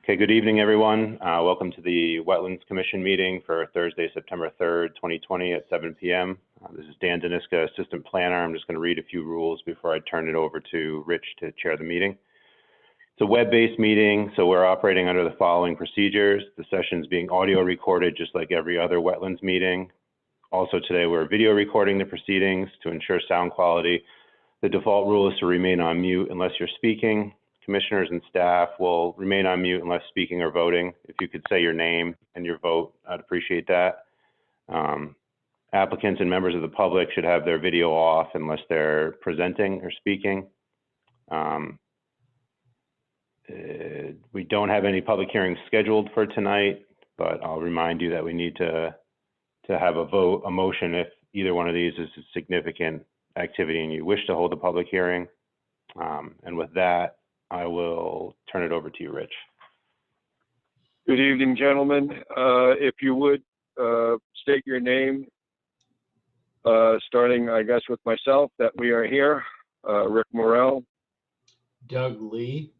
Okay, good evening, everyone. Welcome to the Wetlands Commission meeting for Thursday, September 3rd, 2020 at 7 p.m. This is Dan Daniska, Assistant Planner. I'm just going to read a few rules before I turn it over to Rich to chair the meeting. It's a web-based meeting, so we're operating under the following procedures. The session is being audio recorded just like every other Wetlands meeting. Also today, we're video recording the proceedings to ensure sound quality. The default rule is to remain on mute unless you're speaking. Commissioners and staff will remain on mute unless speaking or voting. If you could say your name and your vote, I'd appreciate that. Applicants and members of the public should have their video off unless they're presenting or speaking. We don't have any public hearings scheduled for tonight, but I'll remind you that we need to have a motion if either one of these is a significant activity and you wish to hold a public hearing. And with that, I will turn it over to you, Rich. Good evening, gentlemen. If you would state your name, starting, I guess, with myself, that we are here. Rick Morrell. Doug Lee.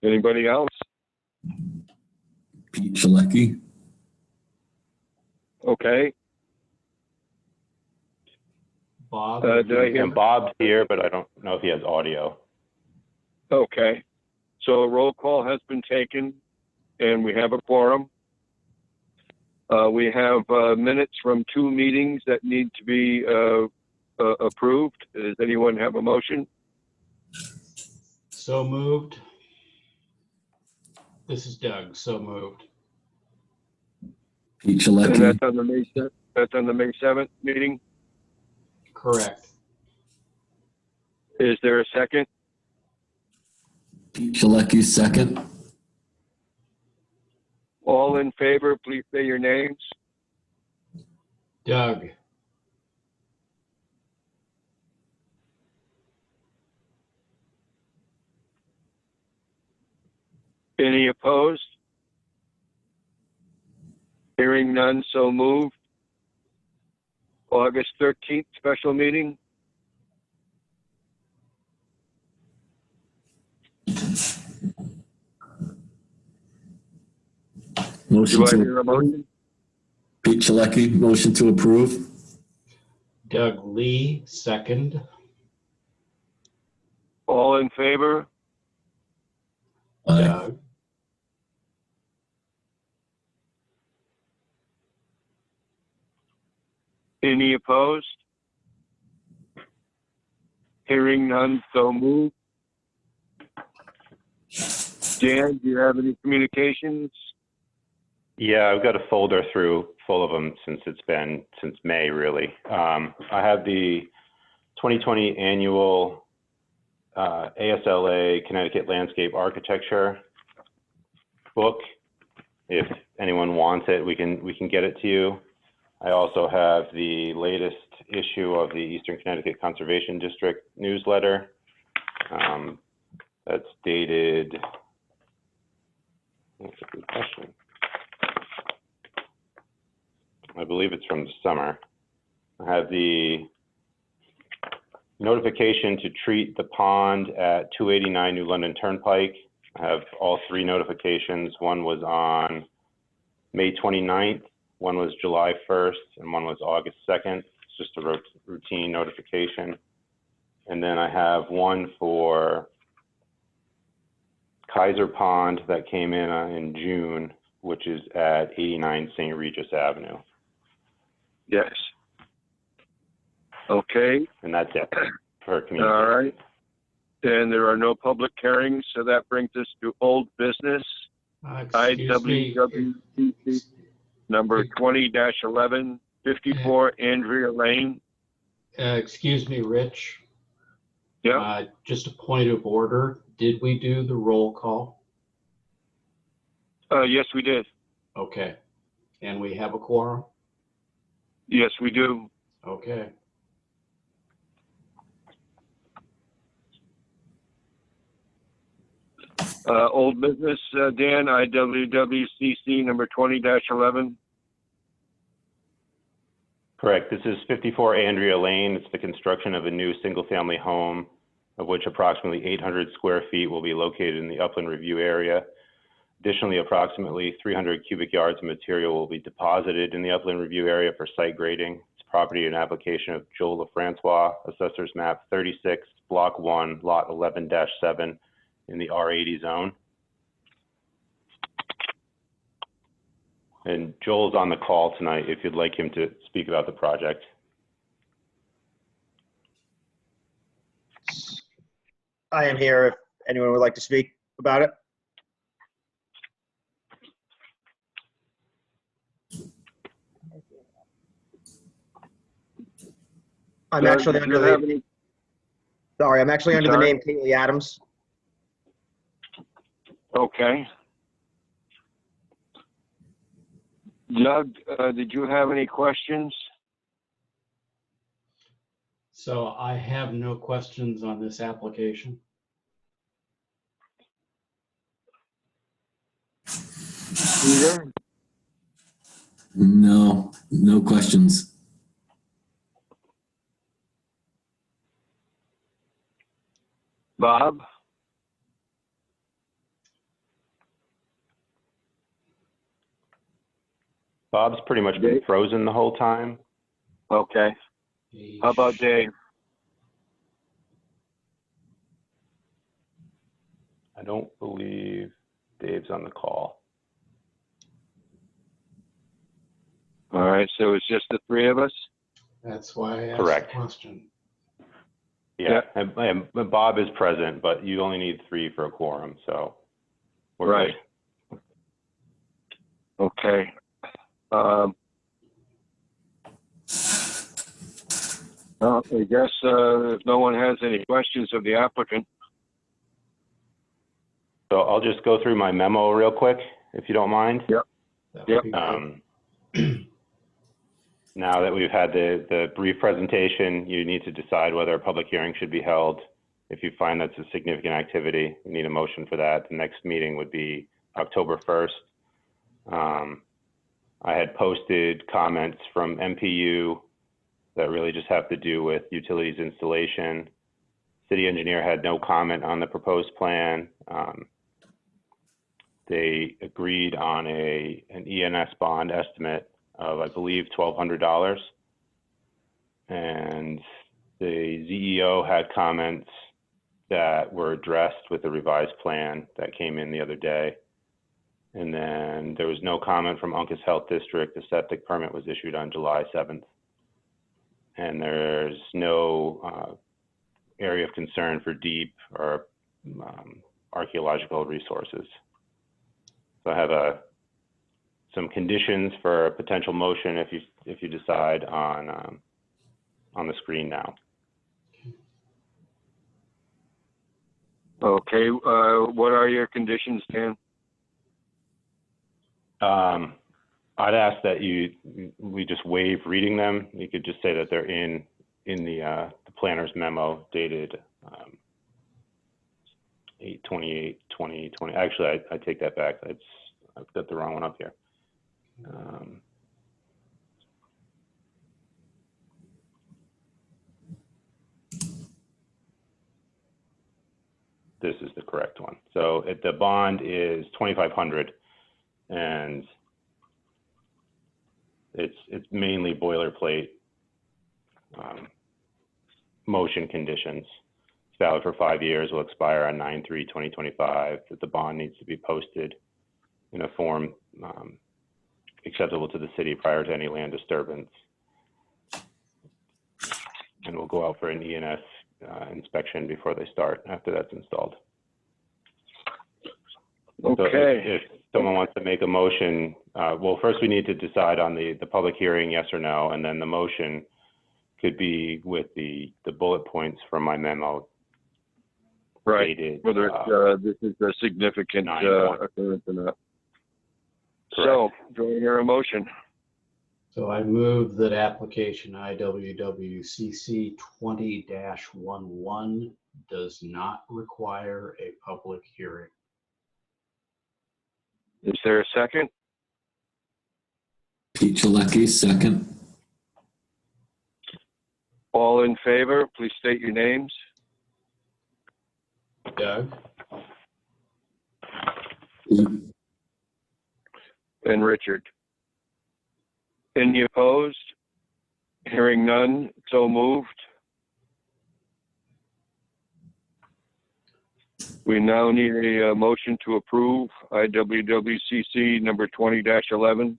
Anybody else? Pete Chalecki. Okay. Bob. Did I hear? And Bob's here, but I don't know if he has audio. Okay. So a roll call has been taken, and we have a quorum. We have minutes from 2 meetings that need to be approved. Does anyone have a motion? So moved. This is Doug. So moved. Pete And Chalecki. that's on the May 7th meeting. Correct. Is there a second? Pete Chalecki, second. All in favor, please say your names. Doug. Any opposed? Hearing none, so moved. August 13th special meeting. Motion Do I to hear a motion? Pete Chalecki, motion to approve. Doug Lee, second. All in favor? Aye. Doug. Any opposed? Hearing none, so moved. Dan, do you have any communications? Yeah, I've got a folder through full of them since May, really. I have the 2020 annual ASLA Connecticut Landscape Architecture book. If anyone wants it, we can get it to you. I also have the latest issue of the Eastern Connecticut Conservation District newsletter. That's dated, that's a good question. I believe it's from the summer. I have the notification to treat the pond at 289 New London Turnpike. I have all 3 notifications. One was on May 29th, one was July 1st, and one was August 2nd. It's just a routine notification. And then I have one for Kaiser Pond that came in June, which is at 89 St. Regis Avenue. Yes. Okay. And that's it for community. All right. And there are no public hearings, so that brings us to old business. Excuse me. IWWCC number 20-11, 54 Andrea Lane. Excuse me, Rich. Yeah. Just a point of order. Did we do the roll call? Yes, we did. Okay. And we have a quorum? Yes, we do. Okay. Old business, Dan, IWWCC number 20-11. Correct. This is 54 Andrea Lane. It's the construction of a new single-family home, of which approximately 800 square feet will be located in the upland review area. Additionally, approximately 300 cubic yards of material will be deposited in the upland review area for site grading. It's property and application of Joel LaFrancois, Assessor's Map 36, Block 1, Lot 11-7 in the R80 zone. And Joel's on the call tonight if you'd like him to speak about the project. I am here if anyone would like to speak about it. I'm actually do you under have the, any- sorry, I'm actually I'm under the sorry? name Kaylee Adams. Okay. Doug, did you have any questions? So I have no questions on this application. Peter? No, no questions. Bob? Bob's pretty much been Dave? frozen the whole time. Okay. How about Dave? I don't believe Dave's on the call. All right, so it's just the three of us? That's why I asked Correct. the question. Yeah, and Bob is present, but you only need 3 for a quorum, so we're Right. good. Okay. Well, I guess if no one has any questions of the applicant. So I'll just go through my memo real quick, if you don't mind. Yep. That Yep. would be great. Now that we've had the brief presentation, you need to decide whether a public hearing should be held. If you find that's a significant activity, you need a motion for that. The next meeting would be October 1st. I had posted comments from MPU that really just have to do with utilities installation. City engineer had no comment on the proposed plan. They agreed on an ENS bond estimate of, I believe, $1,200. And the ZEO had comments that were addressed with the revised plan that came in the other day. And then there was no comment from Uncas Health District. The septic permit was issued on July 7th. And there's no area of concern for deep or archaeological resources. So I have some conditions for a potential motion if you decide on the screen now. Okay, what are your conditions, Dan? I'd ask that we just waive reading them. You could just say that they're in the planner's memo dated 8/28/2020. Actually, I take that back. I've got the wrong one up here. This is the correct one. So the bond is $2,500, and it's mainly boilerplate motion conditions. It's valid for 5 years, will expire on 9/3/2025. That the bond needs to be posted in a form acceptable to the city prior to any land disturbance, and we'll go out for an ENS inspection before they start after that's installed. Okay. So if someone wants to make a motion, well, first we need to decide on the public hearing, yes or no, and then the motion could be with the bullet points from my memo. Right. Dated, Whether this is a significant 9/1. occurrence or not. Correct. So, do I hear a motion? So I move that application IWWCC 20-11 does not require a public hearing. Is there a second? Pete Chalecki, second. All in favor, please state your names. Doug, Pete, And Richard. Any opposed? Hearing none, so moved. We now need a motion to approve IWWCC number 20-11.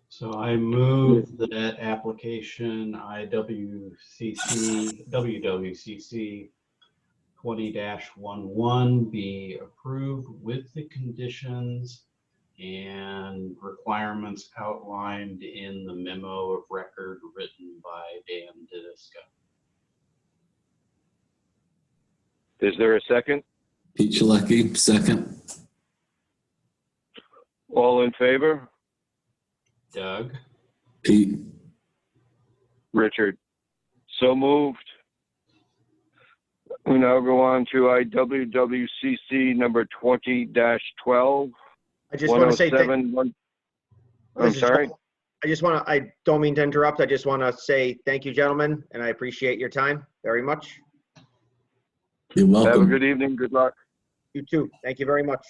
so I move that application WWCC 20-11 be approved with the conditions and requirements outlined in the memo of record written by Dan Deniska. Is there a second? Pete Chalecki, second. All in favor? Doug, Pete, Richard. So moved. We now go on to IWWCC number 20-12. I just want to say, 107. I'm sorry. I don't mean to interrupt. I just want to say thank you, gentlemen, and I appreciate your time very much. you're Have a welcome. good evening. Good luck. You too. Thank you very much.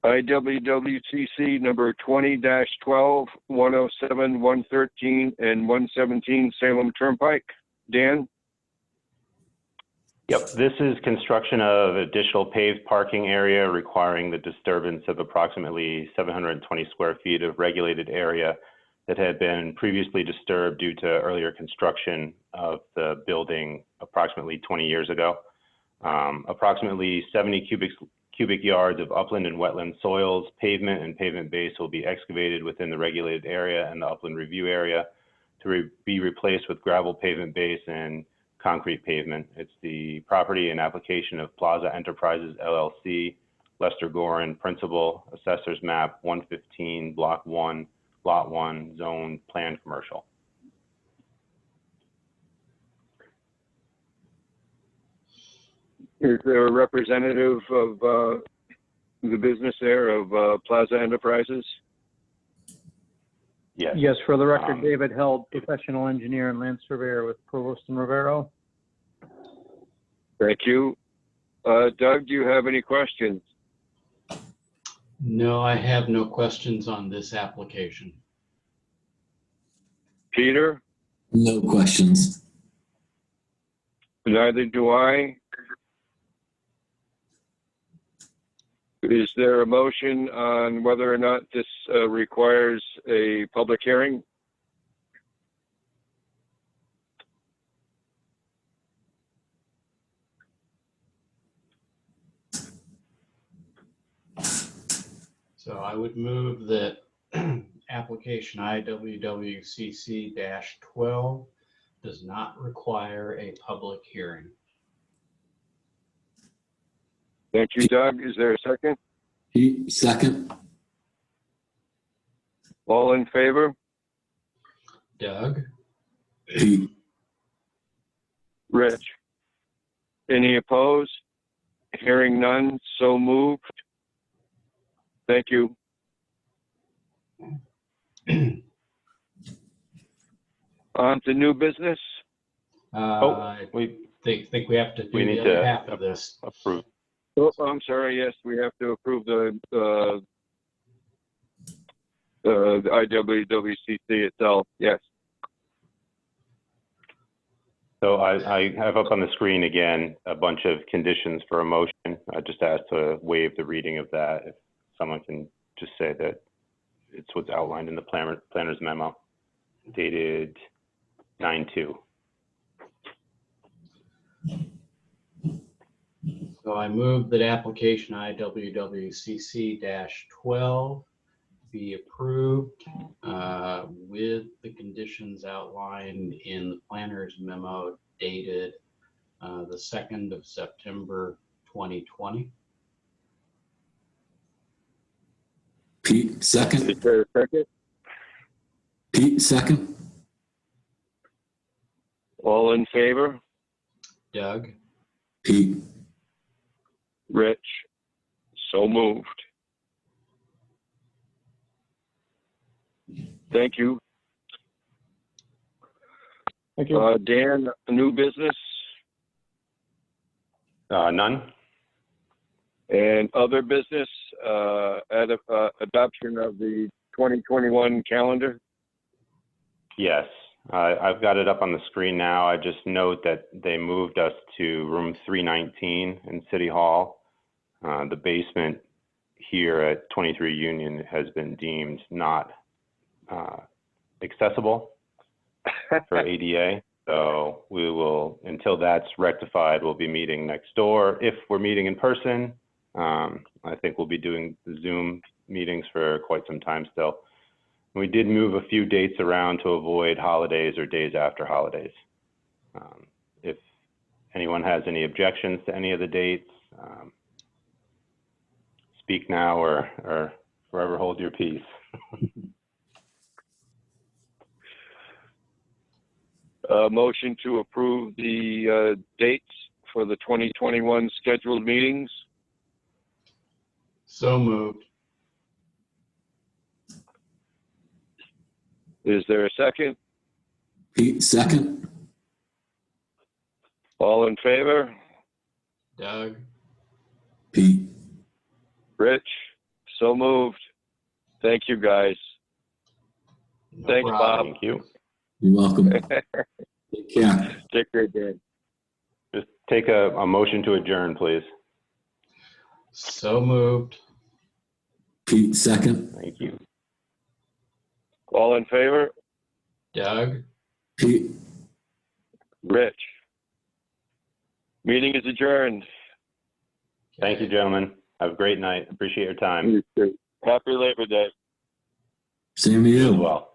IWWCC number 20-12, 107, 113, and 117 Salem Turnpike. Dan? Yep, this is construction of additional paved parking area requiring the disturbance of approximately 720 square feet of regulated area that had been previously disturbed due to earlier construction of the building approximately 20 years ago. Approximately 70 cubic yards of upland and wetland soils, pavement, and pavement base will be excavated within the regulated area and the upland review area to be replaced with gravel pavement base and concrete pavement. It's the property and application of Plaza Enterprises LLC, Lester Gorin, Principal, Assessor's Map 115, Block 1, Lot 1, Zone Plan Commercial. Is there a representative of the business there of Plaza Enterprises? Yes. Yes, for the record, David Held, professional engineer and land surveyor with Provost and Rivero. Thank you. Doug, do you have any questions? no, I have no questions on this application. Peter? No questions. Neither do I. Is there a motion on whether or not this requires a public hearing? So I would move that application IWWCC-12 does not require a public hearing. Thank you, Doug. Is there a second? Pete, second. All in favor? Doug, Pete, Rich? Any opposed? Hearing none, so moved. Thank you. On to new business. We think we have to do We need the other to half of this. approve. Oh, I'm sorry. Yes, we have to approve the IWWCC itself. Yes. So I have up on the screen again a bunch of conditions for a motion. I just asked to waive the reading of that. If someone can just say that it's what's outlined in the planner's memo dated 9/2. So I move that application IWWCC-12 be approved with the conditions outlined in the planner's memo dated the 2nd of September 2020. Pete, second. Is there a second? Pete, second. All in favor? Doug, Pete, Rich? So moved. Thank you. Thank you. Dan, new business None? and other business, adoption of the 2021 calendar. Yes, I've got it up on the screen now. I just note that they moved us to room 319 in City Hall. The basement here at 23 Union has been deemed not accessible for ADA. So we will, until that's rectified, we'll be meeting next door. If we're meeting in person, I think we'll be doing Zoom meetings for quite some time still. We did move a few dates around to avoid holidays or days after holidays. If anyone has any objections to any of the dates, speak now or forever hold your peace. Motion to approve the dates for the 2021 scheduled meetings. So moved. Is there a second? Pete, second. All in favor? Doug? Pete, Rich? So moved. Thank you, guys. No Thanks, problem. Thank you. you're welcome. Take care. Take care, Dan. Just take a motion to adjourn, please. So moved. Pete, second. Thank you. All in favor? Doug? Pete, Rich? Meeting is adjourned. Thank you, gentlemen. Have a great night. Appreciate your time. Happy Labor Day. same to You as you. well.